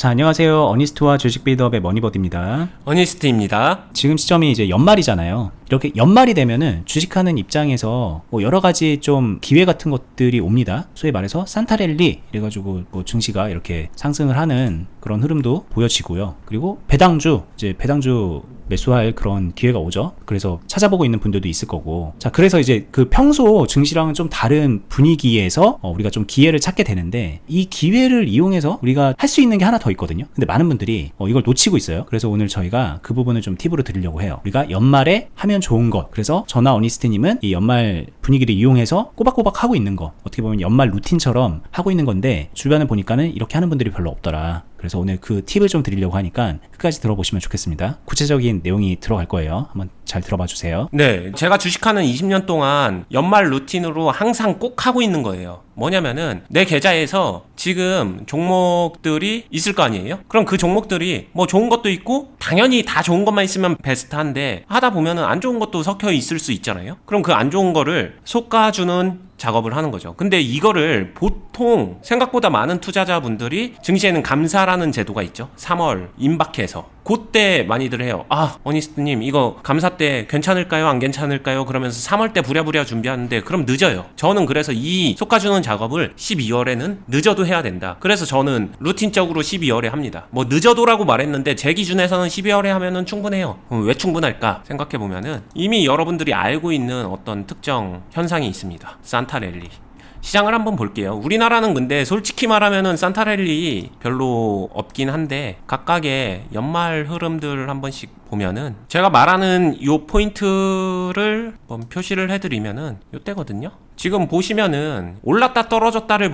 자, 안녕하세요. 어니스트와 주식 빌드업의 머니버드입니다. 어니스트입니다. 지금 시점이 이제 연말이잖아요. 이렇게 연말이 되면은 주식하는 입장에서 뭐 여러 가지 좀 기회 같은 것들이 옵니다. 소위 말해서 산타랠리 이래가지고 뭐 증시가 이렇게 상승을 하는 그런 흐름도 보여지고요. 그리고 배당주 매수할 그런 기회가 오죠. 그래서 찾아보고 있는 분들도 있을 거고. 자, 그래서 이제 그 평소 증시랑은 좀 다른 분위기에서 우리가 좀 기회를 찾게 되는데, 이 기회를 이용해서 우리가 할 수 있는 게 하나 더 있거든요. 근데 많은 분들이 이걸 놓치고 있어요. 그래서 오늘 저희가 그 부분을 좀 팁으로 드리려고 해요. 우리가 연말에 하면 좋은 것. 그래서 저나 어니스트님은 이 연말 분위기를 이용해서 꼬박꼬박 하고 있는 거, 어떻게 보면 연말 루틴처럼 하고 있는 건데, 주변에 보니까는 이렇게 하는 분들이 별로 없더라. 그래서 오늘 그 팁을 좀 드리려고 하니까 끝까지 들어보시면 좋겠습니다. 구체적인 내용이 들어갈 거예요. 한번 잘 들어봐 주세요. 네, 제가 주식하는 20년 동안 연말 루틴으로 항상 꼭 하고 있는 거예요. 뭐냐면은 내 계좌에서 지금 종목들이 있을 거 아니에요? 그럼 그 종목들이 뭐 좋은 것도 있고 당연히 다 좋은 것만 있으면 베스트한데, 하다 보면은 안 좋은 것도 섞여 있을 수 있잖아요. 그럼 그 안 좋은 거를 솎아주는 작업을 하는 거죠. 근데 이거를 보통 생각보다 많은 투자자분들이, 증시에는 감사라는 제도가 있죠. 3월 임박해서 그때 많이들 해요. 아, 어니스트님 이거 감사 때 괜찮을까요? 안 괜찮을까요? 그러면서 3월 때 부랴부랴 준비하는데 그럼 늦어요. 저는 그래서 이 솎아주는 작업을 12월에는 늦어도 해야 된다. 그래서 저는 루틴적으로 12월에 합니다. 뭐 늦어도라고 말했는데 제 기준에서는 12월에 하면은 충분해요. 왜 충분할까 생각해보면은 이미 여러분들이 알고 있는 어떤 특정 현상이 있습니다. 산타랠리. 시장을 한번 볼게요. 우리나라는 근데 솔직히 말하면은 산타랠리 별로 없긴 한데, 각각의 연말 흐름들 한 번씩 보면은, 제가 말하는 요 포인트를 한번 표시를 해드리면은 요때거든요. 지금 보시면은 올랐다 떨어졌다를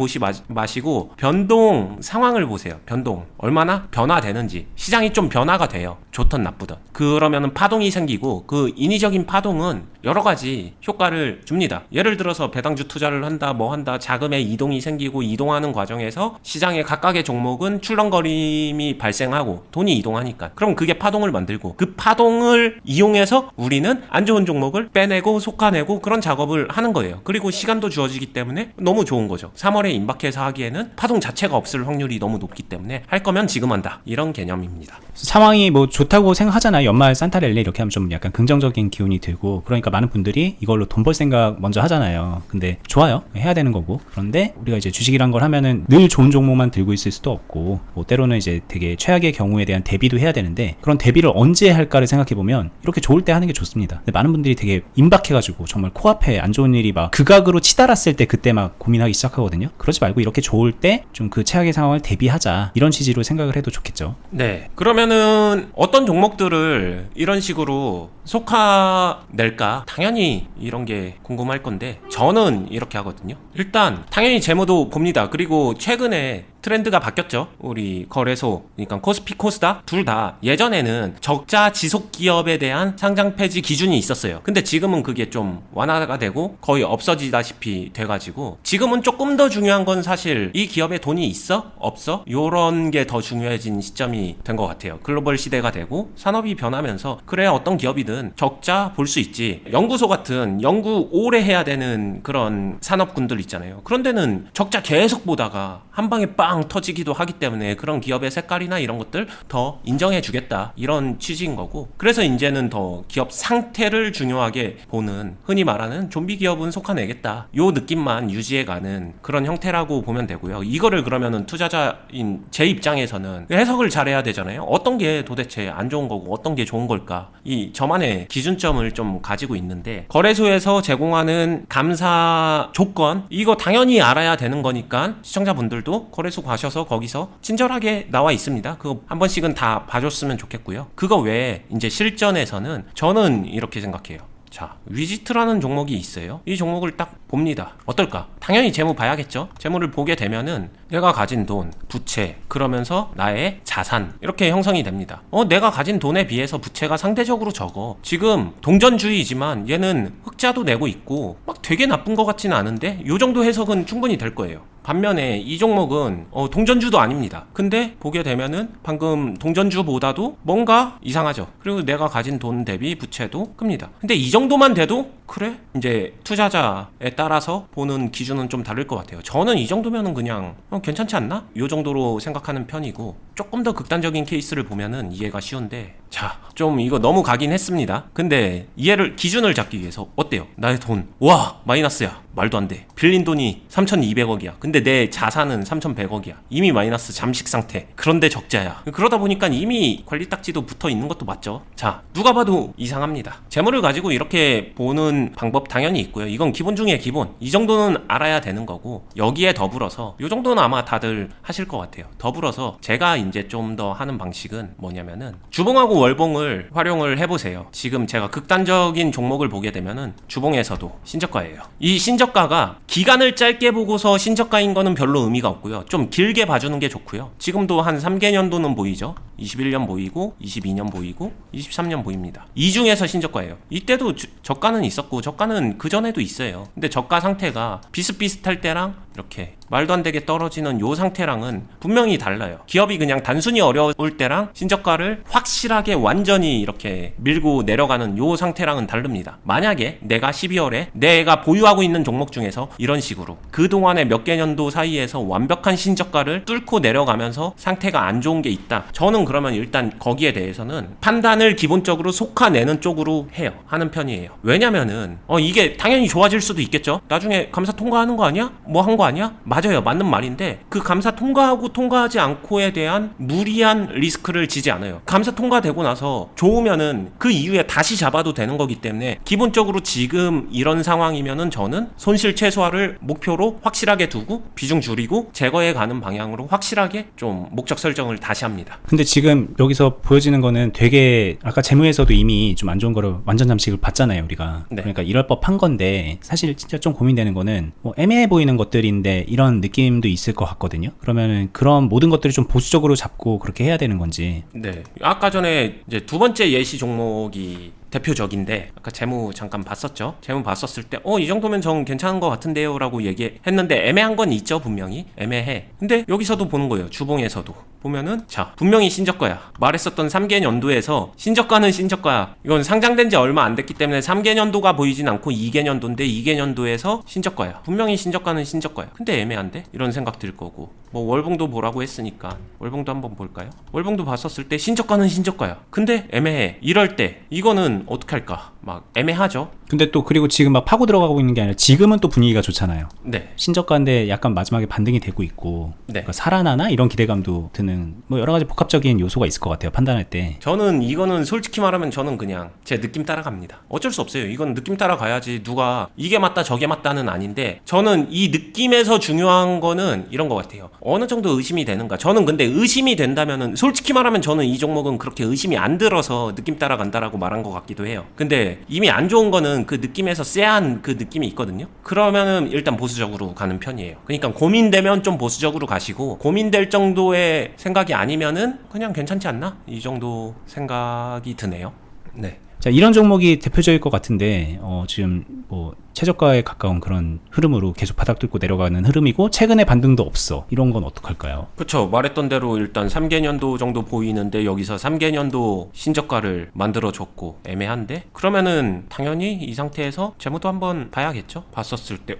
마시고 변동 상황을 보세요. 변동 얼마나 변화되는지. 시장이 좀 변화가 돼요. 좋든 나쁘든. 그러면은 파동이 생기고, 그 인위적인 파동은 여러 가지 효과를 줍니다. 예를 들어서 배당주 투자를 한다, 뭐 한다, 자금의 이동이 생기고, 이동하는 과정에서 시장의 각각의 종목은 출렁거림이 발생하고 돈이 이동하니까, 그럼 그게 파동을 만들고, 그 파동을 이용해서 우리는 안 좋은 종목을 빼내고 솎아내고 그런 작업을 하는 거예요. 그리고 시간도 주어지기 때문에 너무 좋은 거죠. 3월에 임박해서 하기에는 파동 자체가 없을 확률이 너무 높기 때문에 할 거면 지금 한다, 이런 개념입니다. 상황이 뭐 좋다고 생각하잖아요. 연말 산타랠리 이렇게 하면 좀 약간 긍정적인 기운이 들고, 그러니까 많은 분들이 이걸로 돈 벌 생각 먼저 하잖아요. 근데 좋아요, 해야 되는 거고. 그런데 우리가 이제 주식이란 걸 하면은 늘 좋은 종목만 들고 있을 수도 없고, 뭐 때로는 이제 되게 최악의 경우에 대한 대비도 해야 되는데, 그런 대비를 언제 할까를 생각해보면 이렇게 좋을 때 하는 게 좋습니다. 근데 많은 분들이 되게 임박해가지고 정말 코앞에 안 좋은 일이 막 극악으로 치달았을 때 그때 막 고민하기 시작하거든요. 그러지 말고 이렇게 좋을 때 좀 그 최악의 상황을 대비하자, 이런 취지로 생각을 해도 좋겠죠. 네, 그러면은 어떤 종목들을 이런 식으로 솎아낼까? 당연히 이런 게 궁금할 건데, 저는 이렇게 하거든요. 일단 당연히 재무도 봅니다. 그리고 최근에 트렌드가 바뀌었죠. 우리 거래소, 그러니까 코스피, 코스닥 둘 다 예전에는 적자 지속 기업에 대한 상장 폐지 기준이 있었어요. 근데 지금은 그게 좀 완화가 되고 거의 없어지다시피 돼가지고, 지금은 조금 더 중요한 건 사실 이 기업에 돈이 있어? 없어? 요런 게 더 중요해진 시점이 된 것 같아요. 글로벌 시대가 되고 산업이 변하면서, 그래 어떤 기업이든 적자 볼 수 있지. 연구소 같은 연구 오래 해야 되는 그런 산업군들 있잖아요. 그런 데는 적자 계속 보다가 한 방에 빵 터지기도 하기 때문에 그런 기업의 색깔이나 이런 것들 더 인정해 주겠다, 이런 취지인 거고. 그래서 이제는 더 기업 상태를 중요하게 보는, 흔히 말하는 좀비 기업은 솎아내겠다, 요 느낌만 유지해가는 그런 형태라고 보면 되고요. 이거를 그러면은 투자자인 제 입장에서는 해석을 잘해야 되잖아요. 어떤 게 도대체 안 좋은 거고 어떤 게 좋은 걸까, 이 저만의 기준점을 좀 가지고 있는데, 거래소에서 제공하는 감사 조건, 이거 당연히 알아야 되는 거니까 시청자분들도 거래소 가셔서 거기서 친절하게 나와 있습니다. 그거 한 번씩은 다 봐줬으면 좋겠고요. 그거 외에 이제 실전에서는 저는 이렇게 생각해요. 자, 위지트라는 종목이 있어요. 이 종목을 딱 봅니다. 어떨까? 당연히 재무 봐야겠죠. 재무를 보게 되면은 내가 가진 돈, 부채, 그러면서 나의 자산, 이렇게 형성이 됩니다. 내가 가진 돈에 비해서 부채가 상대적으로 적어. 지금 동전주의지만 얘는 흑자도 내고 있고 막 되게 나쁜 것 같지는 않은데, 요 정도 해석은 충분히 될 거예요. 반면에 이 종목은 동전주도 아닙니다. 근데 보게 되면은 방금 동전주보다도 뭔가 이상하죠. 그리고 내가 가진 돈 대비 부채도 큽니다. 근데 이 정도만 돼도 그래? 이제 투자자에 따라서 보는 기준은 좀 다를 것 같아요. 저는 이 정도면은 그냥 괜찮지 않나? 요 정도로 생각하는 편이고, 조금 더 극단적인 케이스를 보면은 이해가 쉬운데, 자, 좀 이거 너무 가긴 했습니다. 근데 기준을 잡기 위해서 어때요? 나의 돈, 와, 마이너스야. 말도 안 돼. 빌린 돈이 3,200억이야. 근데 내 자산은 3,100억이야. 이미 마이너스 잠식 상태. 그런데 적자야. 그러다 보니까 이미 관리 딱지도 붙어 있는 것도 맞죠. 자, 누가 봐도 이상합니다. 재물을 가지고 이렇게 보는 방법 당연히 있고요. 이건 기본 중에 기본. 이 정도는 알아야 되는 거고, 여기에 더불어서 이 정도는 아마 다들 하실 것 같아요. 더불어서 제가 이제 좀 더 하는 방식은 뭐냐면은, 주봉하고 월봉을 활용을 해보세요. 지금 제가 극단적인 종목을 보게 되면은 주봉에서도 신저가예요. 이 신저가가 기간을 짧게 보고서 신저가인 거는 별로 의미가 없고요. 좀 길게 봐주는 게 좋고요. 지금도 한 3개년도는 보이죠. 21년 보이고 22년 보이고 23년 보입니다. 이 중에서 신저가예요. 이때도 저가는 있었고 저가는 그전에도 있어요. 근데 저가 상태가 비슷비슷할 때랑 이렇게 말도 안 되게 떨어지는 요 상태랑은 분명히 달라요. 기업이 그냥 단순히 어려울 때랑 신저가를 확실하게 완전히 이렇게 밀고 내려가는 요 상태랑은 다릅니다. 만약에 내가 12월에 내가 보유하고 있는 종목 중에서 이런 식으로 그동안의 몇 개년도 사이에서 완벽한 신저가를 뚫고 내려가면서 상태가 안 좋은 게 있다. 저는 그러면 일단 거기에 대해서는 판단을 기본적으로 속아내는 쪽으로 해요. 하는 편이에요. 왜냐면은 이게 당연히 좋아질 수도 있겠죠. 나중에 감사 통과하는 거 아니야? 뭐 한 거 아니야? 맞아요. 맞는 말인데 그 감사 통과하고 통과하지 않고에 대한 무리한 리스크를 지지 않아요. 감사 통과되고 나서 좋으면은 그 이후에 다시 잡아도 되는 거기 때문에 기본적으로 지금 이런 상황이면은 저는 손실 최소화를 목표로 확실하게 두고 비중 줄이고 제거해 가는 방향으로 확실하게 좀 목적 설정을 다시 합니다. 근데 지금 여기서 보여지는 거는 되게 아까 재무에서도 이미 좀 안 좋은 거를 완전 잠식을 봤잖아요, 우리가. 네. 그러니까 이럴 법한 건데 사실 진짜 좀 고민되는 거는 뭐 애매해 보이는 것들인데 이런 느낌도 있을 것 같거든요. 그러면은 그런 모든 것들을 좀 보수적으로 잡고 그렇게 해야 되는 건지. 네. 아까 전에 이제 두 번째 예시 종목이 대표적인데 아까 재무 잠깐 봤었죠. 재무 봤었을 때 이 정도면 전 괜찮은 것 같은데요 라고 얘기했는데 애매한 건 있죠. 분명히 애매해. 근데 여기서도 보는 거예요. 주봉에서도 보면은 자 분명히 신저가야. 말했었던 3개년도에서 신저가는 신저가야. 이건 상장된 지 얼마 안 됐기 때문에 3개년도가 보이진 않고 2개년도인데 2개년도에서 신저가야. 분명히 신저가는 신저가야. 근데 애매한데? 이런 생각 들 거고 뭐 월봉도 보라고 했으니까 월봉도 한번 볼까요? 월봉도 봤었을 때 신저가는 신저가야. 근데 애매해. 이럴 때 이거는 어떻게 할까? 막 애매하죠. 근데 또 그리고 지금 막 파고 들어가고 있는 게 아니라 지금은 또 분위기가 좋잖아요. 네. 신저가인데 약간 마지막에 반등이 되고 있고 네. 그러니까 살아나나 이런 기대감도 드는 뭐 여러 가지 복합적인 요소가 있을 것 같아요. 판단할 때. 저는 이거는 솔직히 말하면 저는 그냥 제 느낌 따라갑니다. 어쩔 수 없어요. 이건 느낌 따라가야지 누가 이게 맞다 저게 맞다는 아닌데 저는 이 느낌에서 중요한 거는 이런 것 같아요. 어느 정도 의심이 되는가. 저는 근데 의심이 된다면은 솔직히 말하면 저는 이 종목은 그렇게 의심이 안 들어서 느낌 따라간다라고 말한 것 같기도 해요. 근데 이미 안 좋은 거는 그 느낌에서 쎄한 그 느낌이 있거든요. 그러면은 일단 보수적으로 가는 편이에요. 그러니까 고민되면 좀 보수적으로 가시고 고민될 정도의 생각이 아니면은 그냥 괜찮지 않나? 이 정도 생각이 드네요. 네. 자, 이런 종목이 대표적일 것 같은데 지금 뭐 최저가에 가까운 그런 흐름으로 계속 바닥 뚫고 내려가는 흐름이고 최근에 반등도 없어. 이런 건 어떡할까요? 그렇죠. 말했던 대로 일단 3개년도 정도 보이는데 여기서 3개년도 신저가를 만들어줬고 애매한데 그러면은 당연히 이 상태에서 재무도 한번 봐야겠죠. 봤었을 때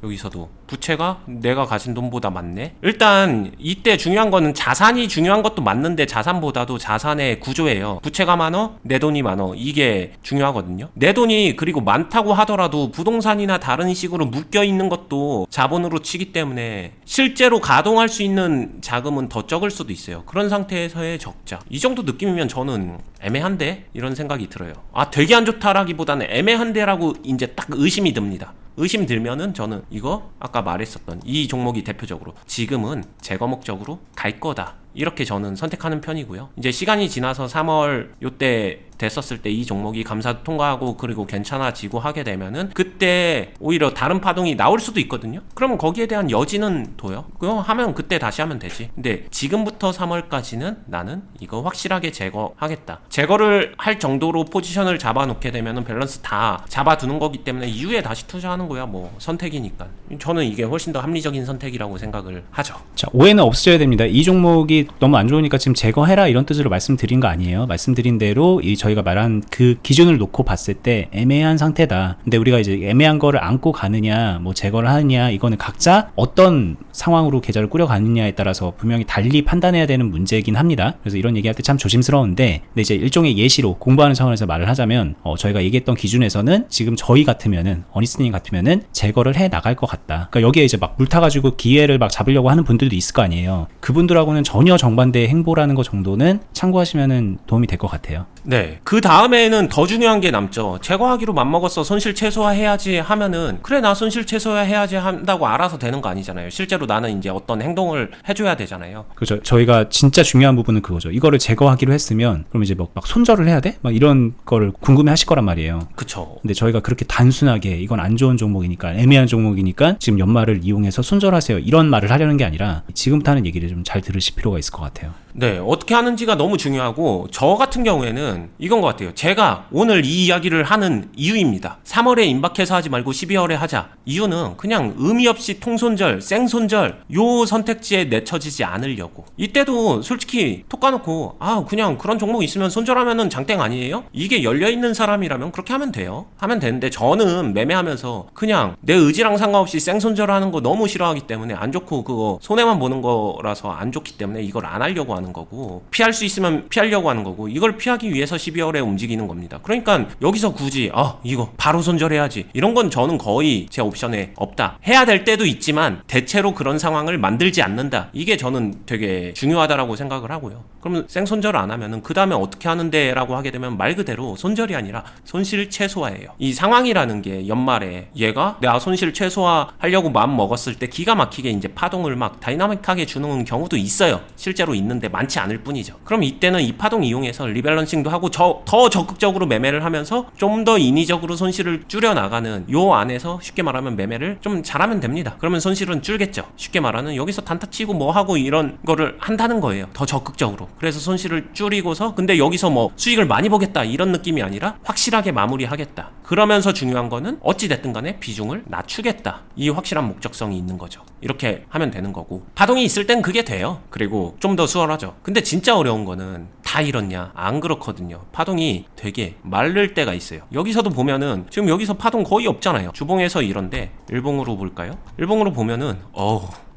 여기서도 부채가 내가 가진 돈보다 많네. 일단 이때 중요한 거는 자산이 중요한 것도 맞는데 자산보다도 자산의 구조예요. 부채가 많어? 내 돈이 많어. 이게 중요하거든요. 내 돈이 그리고 많다고 하더라도 부동산이나 다른 식으로 묶여 있는 것도 자본으로 치기 때문에 실제로 가동할 수 있는 자금은 더 적을 수도 있어요. 그런 상태에서의 적자. 이 정도 느낌이면 저는 애매한데? 이런 생각이 들어요. 되게 안 좋다라기보다는 애매한데라고 이제 딱 의심이 듭니다. 의심 들면은 저는 이거 아까 말했었던 이 종목이 대표적으로 지금은 제거 목적으로 갈 거다. 이렇게 저는 선택하는 편이고요. 이제 시간이 지나서 3월 요때 됐었을 때 이 종목이 감사 통과하고 그리고 괜찮아지고 하게 되면은 그때 오히려 다른 파동이 나올 수도 있거든요. 그러면 거기에 대한 여지는 둬요. 그거 하면 그때 다시 하면 되지. 근데 지금부터 3월까지는 나는 이거 확실하게 제거하겠다. 제거를 할 정도로 포지션을 잡아놓게 되면은 밸런스 다 잡아두는 거기 때문에 이후에 다시 투자하는 거야. 뭐 선택이니까. 저는 이게 훨씬 더 합리적인 선택이라고 생각을 하죠. 자, 오해는 없으셔야 됩니다. 이 종목이 종목이 너무 안 좋으니까 지금 제거해라 이런 뜻으로 말씀드린 거 아니에요. 말씀드린 대로 이 저희가 말한 그 기준을 놓고 봤을 때 애매한 상태다. 근데 우리가 이제 애매한 거를 안고 가느냐 뭐 제거를 하느냐 이거는 각자 어떤 상황으로 계좌를 꾸려가느냐에 따라서 분명히 달리 판단해야 되는 문제이긴 합니다. 그래서 이런 얘기할 때 참 조심스러운데, 근데 이제 일종의 예시로 공부하는 차원에서 말을 하자면 저희가 얘기했던 기준에서는 지금 저희 같으면은 어니스님 같으면은 제거를 해 나갈 것 같다. 그러니까 여기에 이제 막 물타가지고 기회를 막 잡으려고 하는 분들도 있을 거 아니에요. 그분들하고는 전혀 정반대의 행보라는 거 정도는 참고하시면은 도움이 될 것 같아요. 네. 그 다음에는 더 중요한 게 남죠. 제거하기로 맘먹었어. 손실 최소화해야지 하면은, 그래, 나 손실 최소화해야지 한다고 알아서 되는 거 아니잖아요. 실제로 나는 이제 어떤 행동을 해줘야 되잖아요. 그렇죠. 저희가 진짜 중요한 부분은 그거죠. 이거를 제거하기로 했으면 그럼 이제 막 손절을 해야 돼? 막 이런 거를 궁금해 하실 거란 말이에요. 그쵸. 근데 저희가 그렇게 단순하게 이건 안 좋은 종목이니까, 애매한 종목이니까 지금 연말을 이용해서 손절하세요, 이런 말을 하려는 게 아니라 지금부터 하는 얘기를 좀 잘 들으실 필요가 있을 것 같아요. 네, 어떻게 하는지가 너무 중요하고, 저 같은 경우에는 이건 것 같아요. 제가 오늘 이 이야기를 하는 이유입니다. 3월에 임박해서 하지 말고 12월에 하자. 이유는 그냥 의미 없이 통손절, 생손절 요 선택지에 내쳐지지 않으려고. 이때도 솔직히 톡 까놓고 그냥 그런 종목 있으면 손절하면은 장땡 아니에요? 이게 열려있는 사람이라면 그렇게 하면 돼요. 하면 되는데, 저는 매매하면서 그냥 내 의지랑 상관없이 생손절하는 거 너무 싫어하기 때문에, 안 좋고 그거 손해만 보는 거라서 안 좋기 때문에 이걸 안 하려고 하는 거고, 피할 수 있으면 피하려고 하는 거고, 이걸 피하기 위해서 12월에 움직이는 겁니다. 그러니까 여기서 굳이 이거 바로 손절해야지, 이런 건 저는 거의 제 옵션에 없다. 해야 될 때도 있지만 대체로 그런 상황을 만들지 않는다. 이게 저는 되게 중요하다라고 생각을 하고요. 그러면 생손절 안 하면은 그 다음에 어떻게 하는데 라고 하게 되면 말 그대로 손절이 아니라 손실 최소화예요. 이 상황이라는 게 연말에 얘가 내가 손실 최소화 하려고 마음 먹었을 때 기가 막히게 이제 파동을 막 다이나믹하게 주는 경우도 있어요. 실제로 있는데 많지 않을 뿐이죠. 그럼 이때는 이 파동 이용해서 리밸런싱도 하고 더 적극적으로 매매를 하면서 좀 더 인위적으로 손실을 줄여나가는, 요 안에서 쉽게 말하면 매매를 좀 잘하면 됩니다. 그러면 손실은 줄겠죠. 쉽게 말하는, 여기서 단타 치고 뭐 하고 이런 거를 한다는 거예요. 더 적극적으로. 그래서 손실을 줄이고서, 근데 여기서 뭐 수익을 많이 보겠다 이런 느낌이 아니라 확실하게 마무리하겠다. 그러면서 중요한 거는 어찌됐든 간에 비중을 낮추겠다. 이 확실한 목적성이 있는 거죠. 이렇게 하면 되는 거고, 파동이 있을 땐 그게 돼요. 그리고 좀 더 수월하죠. 근데 진짜 어려운 거는 다 이렇냐? 안 그렇거든요. 파동이 되게 마를 때가 있어요. 여기서도 보면은 지금 여기서 파동 거의 없잖아요. 주봉에서 이런데 일봉으로 볼까요? 일봉으로 보면은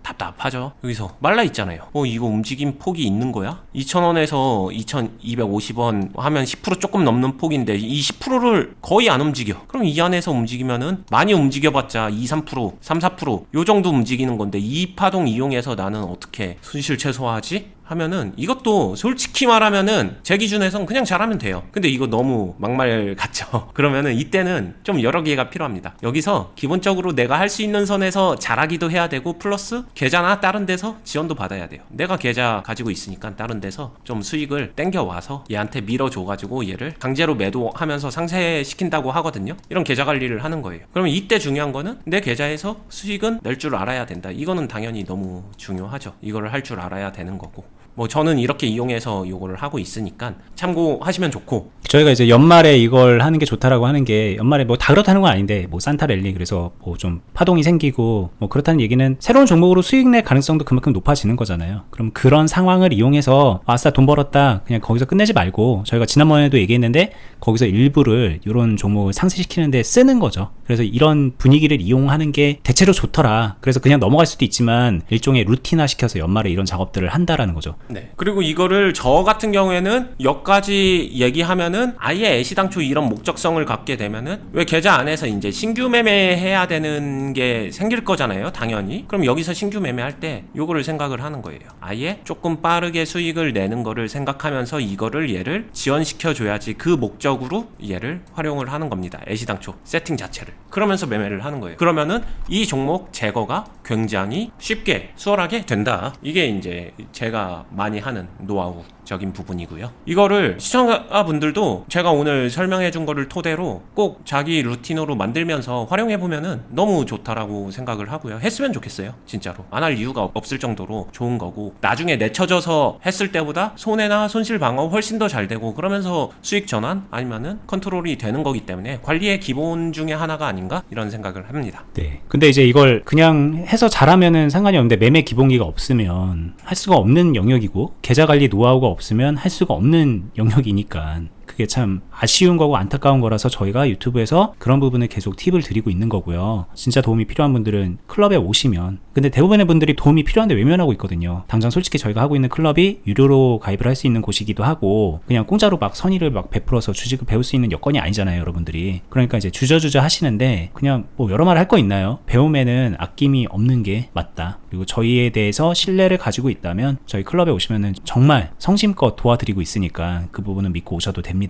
답답하죠. 여기서 말라 있잖아요. 이거 움직임 폭이 있는 거야? 2,000원에서 2,250원 하면 10% 조금 넘는 폭인데 이 10%를 거의 안 움직여. 그럼 이 안에서 움직이면은 많이 움직여봤자 2, 3%, 3, 4% 요 정도 움직이는 건데, 이 파동 이용해서 나는 어떻게 손실 최소화하지? 하면은 이것도 솔직히 말하면은 제 기준에선 그냥 잘하면 돼요. 근데 이거 너무 막말 같죠. 그러면은 이때는 좀 여러 개가 필요합니다. 여기서 기본적으로 내가 할 수 있는 선에서 잘하기도 해야 되고, 플러스 계좌나 다른 데서 지원도 받아야 돼요. 내가 계좌 가지고 있으니까 다른 데서 좀 수익을 땡겨와서 얘한테 밀어줘가지고 얘를 강제로 매도하면서 상쇄시킨다고 하거든요. 이런 계좌 관리를 하는 거예요. 그러면 이때 중요한 거는 내 계좌에서 수익은 낼 줄 알아야 된다. 이거는 당연히 너무 중요하죠. 이거를 할 줄 알아야 되는 거고, 저는 이렇게 이용해서 요거를 하고 있으니까 참고하시면 좋고. 저희가 이제 연말에 이걸 하는 게 좋다라고 하는 게, 연말에 다 그렇다는 건 아닌데 산타랠리 그래서 좀 파동이 생기고 그렇다는 얘기는 새로운 종목으로 수익 낼 가능성도 그만큼 높아지는 거잖아요. 그럼 그런 상황을 이용해서 아싸 돈 벌었다 그냥 거기서 끝내지 말고, 저희가 지난번에도 얘기했는데 거기서 일부를 이런 종목을 상쇄시키는 데 쓰는 거죠. 그래서 이런 분위기를 이용하는 게 대체로 좋더라. 그래서 그냥 넘어갈 수도 있지만 일종의 루틴화 시켜서 연말에 이런 작업들을 한다라는 거죠. 네. 그리고 이거를 저 같은 경우에는 여기까지 얘기하면은 아예 애시당초 이런 목적성을 갖게 되면은, 왜 계좌 안에서 이제 신규 매매해야 되는 게 생길 거잖아요. 당연히. 그럼 여기서 신규 매매할 때 요거를 생각을 하는 거예요. 아예 조금 빠르게 수익을 내는 거를 생각하면서 이거를 얘를 지원시켜 줘야지, 그 목적으로 얘를 활용을 하는 겁니다. 애시당초 세팅 자체를. 그러면서 매매를 하는 거예요. 그러면은 이 종목 제거가 굉장히 쉽게 수월하게 된다. 이게 이제 제가 많이 하는 노하우적인 부분이고요. 이거를 시청자분들도 제가 오늘 설명해 준 거를 토대로 꼭 자기 루틴으로 만들면서 활용해 보면은 너무 좋다라고 생각을 하고요. 했으면 좋겠어요. 진짜로. 안 할 이유가 없을 정도로 좋은 거고, 나중에 내쳐져서 했을 때보다 손해나 손실 방어 훨씬 더 잘 되고, 그러면서 수익 전환 아니면은 컨트롤이 되는 거기 때문에 관리의 기본 중에 하나가 아닌가, 이런 생각을 합니다. 네. 근데 이제 이걸 그냥 해서 잘하면은 상관이 없는데, 매매 기본기가 없으면 할 수가 없는 영역이 영역이고 계좌 관리 노하우가 없으면 할 수가 없는 영역이니까 그게 참 아쉬운 거고 안타까운 거라서 저희가 유튜브에서 그런 부분을 계속 팁을 드리고 있는 거고요. 진짜 도움이 필요한 분들은 클럽에 오시면, 근데 대부분의 분들이 도움이 필요한데 외면하고 있거든요. 당장 솔직히 저희가 하고 있는 클럽이 유료로 가입을 할 수 있는 곳이기도 하고 그냥 공짜로 막 선의를 막 베풀어서 주식을 배울 수 있는 여건이 아니잖아요, 여러분들이. 그러니까 이제 주저주저 하시는데 그냥 뭐 여러 말 할 거 있나요? 배움에는 아낌이 없는 게 맞다. 그리고 저희에 대해서 신뢰를 가지고 있다면 저희 클럽에 오시면은 정말 성심껏 도와드리고 있으니까 그 부분은 믿고 오셔도 됩니다.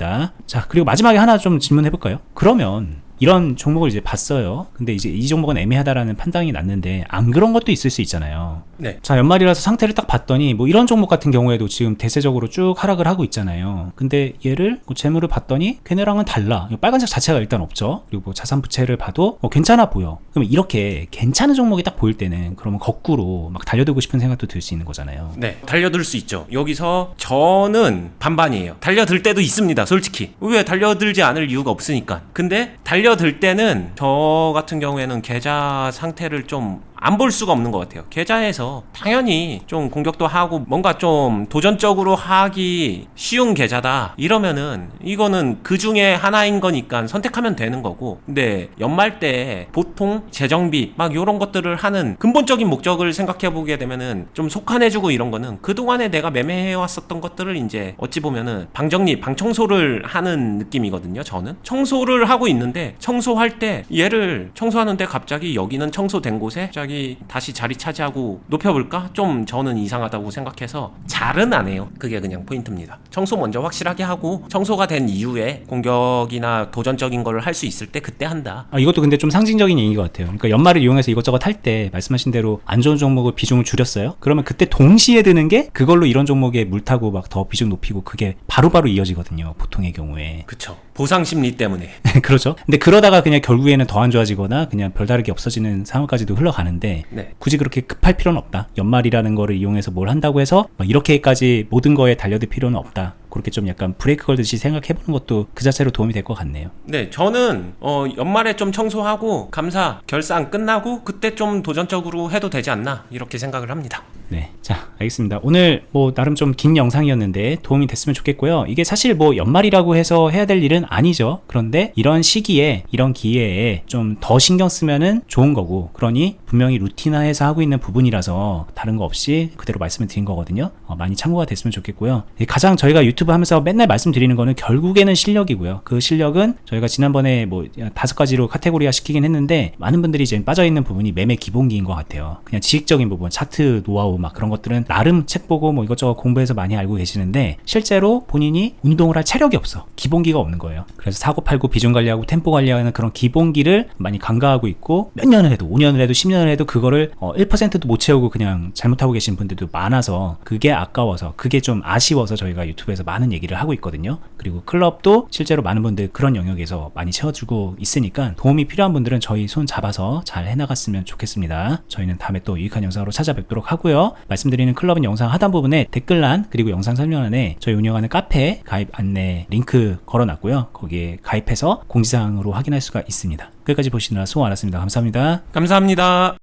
자, 그리고 마지막에 하나 좀 질문해볼까요? 그러면 이런 종목을 이제 봤어요. 근데 이제 이 종목은 애매하다라는 판단이 났는데 안 그런 것도 있을 수 있잖아요. 네. 자, 연말이라서 상태를 딱 봤더니 뭐 이런 종목 같은 경우에도 지금 대세적으로 쭉 하락을 하고 있잖아요. 근데 얘를 뭐 재물을 봤더니 걔네랑은 달라. 빨간색 자체가 일단 없죠. 그리고 뭐 자산 부채를 봐도 뭐 괜찮아 보여. 그럼 이렇게 괜찮은 종목이 딱 보일 때는 그러면 거꾸로 막 달려들고 싶은 생각도 들 수 있는 거잖아요. 네, 달려들 수 있죠. 여기서 저는 반반이에요. 달려들 때도 있습니다, 솔직히. 왜 달려들지 않을 이유가 없으니까. 근데 달려들 때는 저 같은 경우에는 계좌 상태를 좀 안 볼 수가 없는 것 같아요. 계좌에서 당연히 좀 공격도 하고 뭔가 좀 도전적으로 하기 쉬운 계좌다 이러면은 이거는 그 중에 하나인 거니까 선택하면 되는 거고, 근데 연말 때 보통 재정비 막 이런 것들을 하는 근본적인 목적을 생각해 보게 되면은 좀 속한해주고 이런 거는 그동안에 내가 매매해왔었던 것들을 이제 어찌 보면은 방정리 방청소를 하는 느낌이거든요. 저는 청소를 하고 있는데 청소할 때 얘를 청소하는데 갑자기 여기는 청소된 곳에 갑자기 다시 자리 차지하고 높여볼까? 좀 저는 이상하다고 생각해서 잘은 안 해요. 그게 그냥 포인트입니다. 청소 먼저 확실하게 하고 청소가 된 이후에 공격이나 도전적인 걸 할 수 있을 때 그때 한다. 이것도 근데 좀 상징적인 얘기인 것 같아요. 그러니까 연말을 이용해서 이것저것 할 때 말씀하신 대로 안 좋은 종목을 비중을 줄였어요. 그러면 그때 동시에 드는 게 그걸로 이런 종목에 물타고 막 더 비중 높이고 그게 바로바로 이어지거든요. 보통의 경우에. 그쵸. 보상 심리 때문에. 그렇죠. 근데 그러다가 그냥 결국에는 더 안 좋아지거나 그냥 별다르게 없어지는 상황까지도 흘러가는데 네. 굳이 그렇게 급할 필요는 없다. 연말이라는 거를 이용해서 뭘 한다고 해서 막 이렇게까지 모든 거에 달려들 필요는 없다. 그렇게 좀 약간 브레이크 걸듯이 생각해보는 것도 그 자체로 도움이 될 것 같네요. 네, 저는 연말에 좀 청소하고 감사 결산 끝나고 그때 좀 도전적으로 해도 되지 않나 이렇게 생각을 합니다. 네, 자, 알겠습니다. 오늘 뭐 나름 좀 긴 영상이었는데 도움이 됐으면 좋겠고요. 이게 사실 뭐 연말이라고 해서 해야 될 일은 아니죠. 그런데 이런 시기에 이런 기회에 좀 더 신경 쓰면은 좋은 거고, 그러니 분명히 루틴화해서 하고 있는 부분이라서 다른 거 없이 그대로 말씀을 드린 거거든요. 많이 참고가 됐으면 좋겠고요. 가장 저희가 유튜브 하면서 맨날 말씀드리는 거는 결국에는 실력이고요. 그 실력은 저희가 지난번에 뭐 5가지로 카테고리화 시키긴 했는데 많은 분들이 이제 빠져있는 부분이 매매 기본기인 것 같아요. 그냥 지식적인 부분, 차트, 노하우 막 그런 것들은 나름 책 보고 뭐 이것저것 공부해서 많이 알고 계시는데 실제로 본인이 운동을 할 체력이 없어. 기본기가 없는 거예요. 그래서 사고 팔고 비중 관리하고 템포 관리하는 그런 기본기를 많이 간과하고 있고 몇 년을 해도 5년을 해도 10년을 해도 그거를 1%도 못 채우고 그냥 잘못하고 계신 분들도 많아서 그게 아까워서 그게 좀 아쉬워서 저희가 유튜브에서 많은 얘기를 하고 있거든요. 그리고 클럽도 실제로 많은 분들 그런 영역에서 많이 채워주고 있으니까 도움이 필요한 분들은 저희 손 잡아서 잘 해나갔으면 좋겠습니다. 저희는 다음에 또 유익한 영상으로 찾아뵙도록 하고요. 말씀드리는 클럽은 영상 하단 부분에 댓글란 그리고 영상 설명란에 저희 운영하는 카페 가입 안내 링크 걸어놨고요. 거기에 가입해서 공지사항으로 확인할 수가 있습니다. 끝까지 보시느라 수고 많았습니다. 감사합니다. 감사합니다.